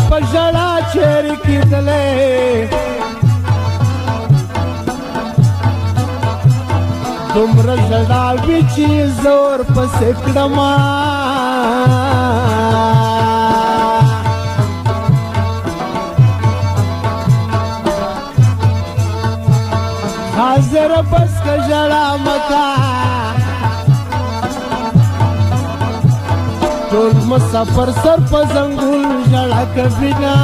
په ژړا چیرې کېدلی دومره ژړاوي چې زه ورپسې کړمه حاضر بس که ژړا مکه ټول مسافر سر په زنګون ژړا کوي نه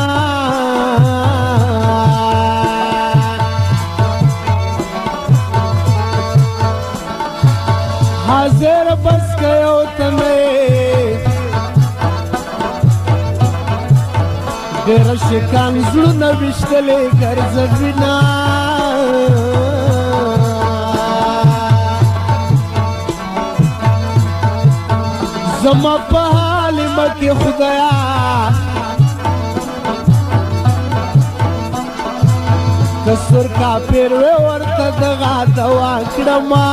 حاضر بس که یو تمې ډېره شکان زړونه ویشتلې ګرځوي نه زما په حالمه کې خدایا کسر کافر وې ورته دغه دوا کړمه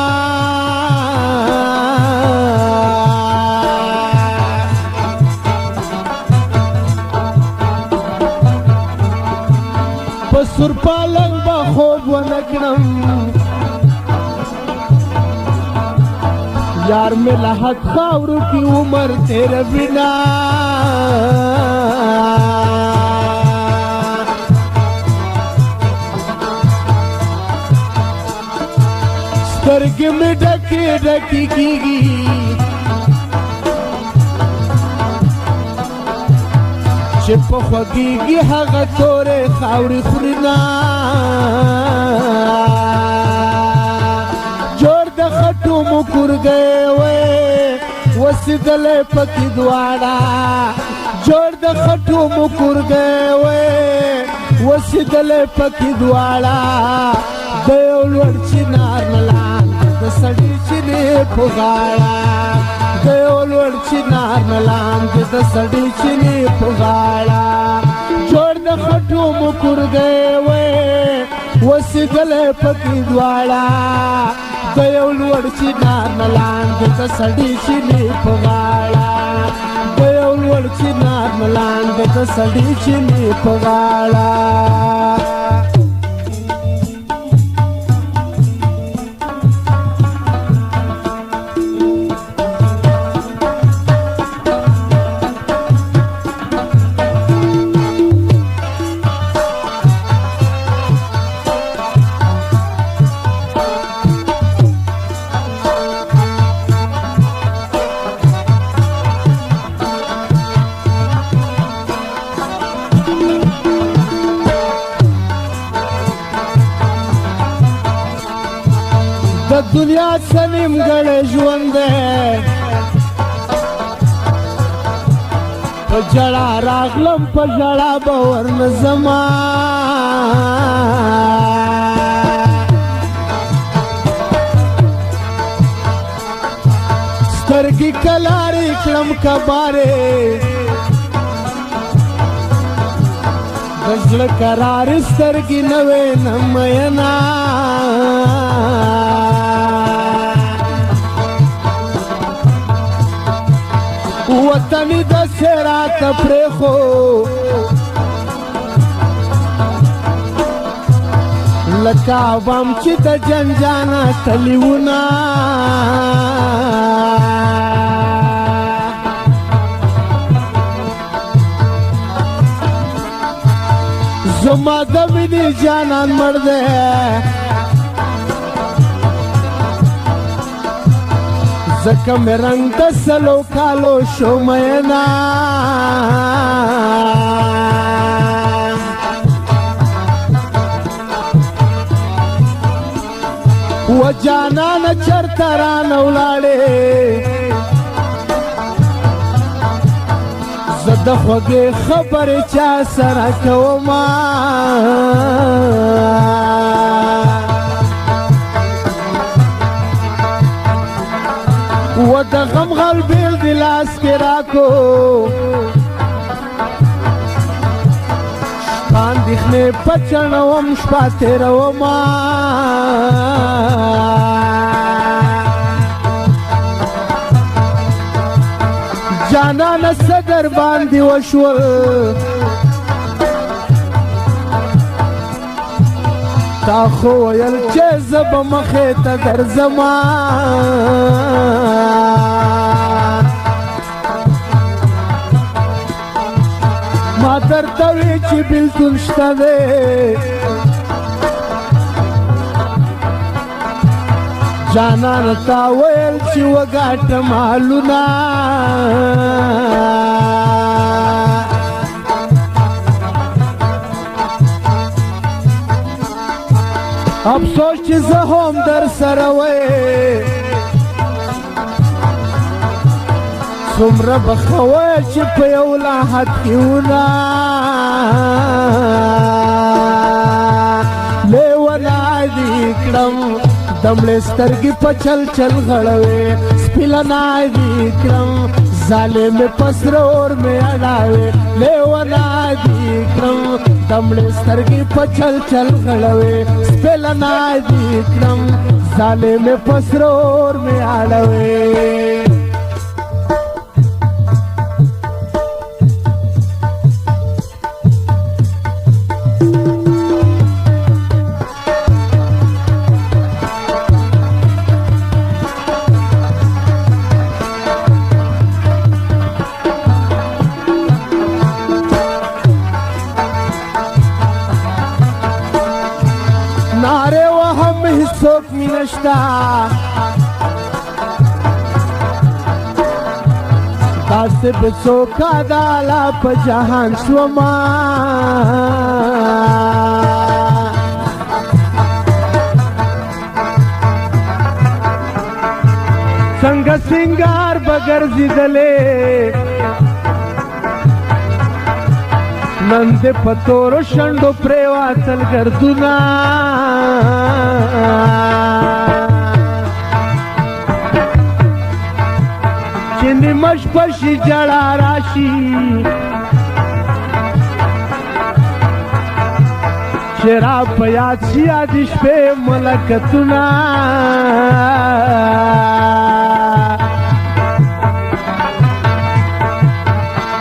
په سور پالنګ به خوب ونه کړم یار میں لحد خاورو کی عمر تیرا بنا سترګې مې ډکې ډکې کېږي چې په خوږېږي هغه تورې خاورې خوري نه مکر گئے وے وسیدلے پکی دواڑا جوڑ د خټو مکر گئے وے وسیدلے پکی دواڑا دیو لوړ چنار ملان د سړی چنې په غاړه دیو لوړ چنار ملان د سړی چنې په غاړه جوړ د خټو مکر گئے وے وسیدلے پکی دواڑا د یو لوړ چنار نه لاندې د سړي چینې په غاړه د یو لوړ چنار نه لاندې د سړي چینې په غاړه د دنیا سنیم ګړی ژوند دی په ژړا راغلم په ژړا به ورنه ځمه سترګې کلارې کړم کبارې د زړه کرارې سترګې نه وې نه مینا وطنی د سرات پرخو لکه عوام چې د جنجانا تلیونا زما د مینې جانان مړ دی زکه مې رنګ د سلو کالو شو مینا و جانان چرته رانه ولاړې زه د خوږې خبرې چا سره کومه و د غم غل بیل دی لاس کې راکو شپه اندېښنې پچڼوم شپه تېرومه جانان صدر باندې وشول تا خو ویل چې زه به مخې ته درځما ما درته وی چې بېلتون شته دی جانان تا ویل چې وګاټه مالونه افسوس چې زه هم در سره وې څومره به ښه وی چې په یو لاحت کې ونه لیونی دې کړم دمړې سترګې په چل چل غړوې سپیلنی دې کړم ظالم په سره اور مې اړاوې لیونی دې کړم دمړې سترګې په چل چل غړوې سپیلنی دې کړم ظالم په سره اور مې اړوې ناره وهم هیڅوک می نشتا داسې به څوکه دالا په جهان شوما څنګه سنگار به ګرځېدلې نن دې په تورو شنډو پرېواتل ګردونه چې نیمه شپه شي ژړا راشي چې را په یاد شي یادې شپې ملکتونه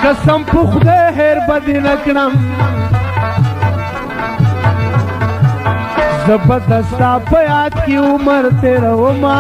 قسم په خدای هېر به دې نه کړم زه به د ستا په یاد کې عمر تېرومه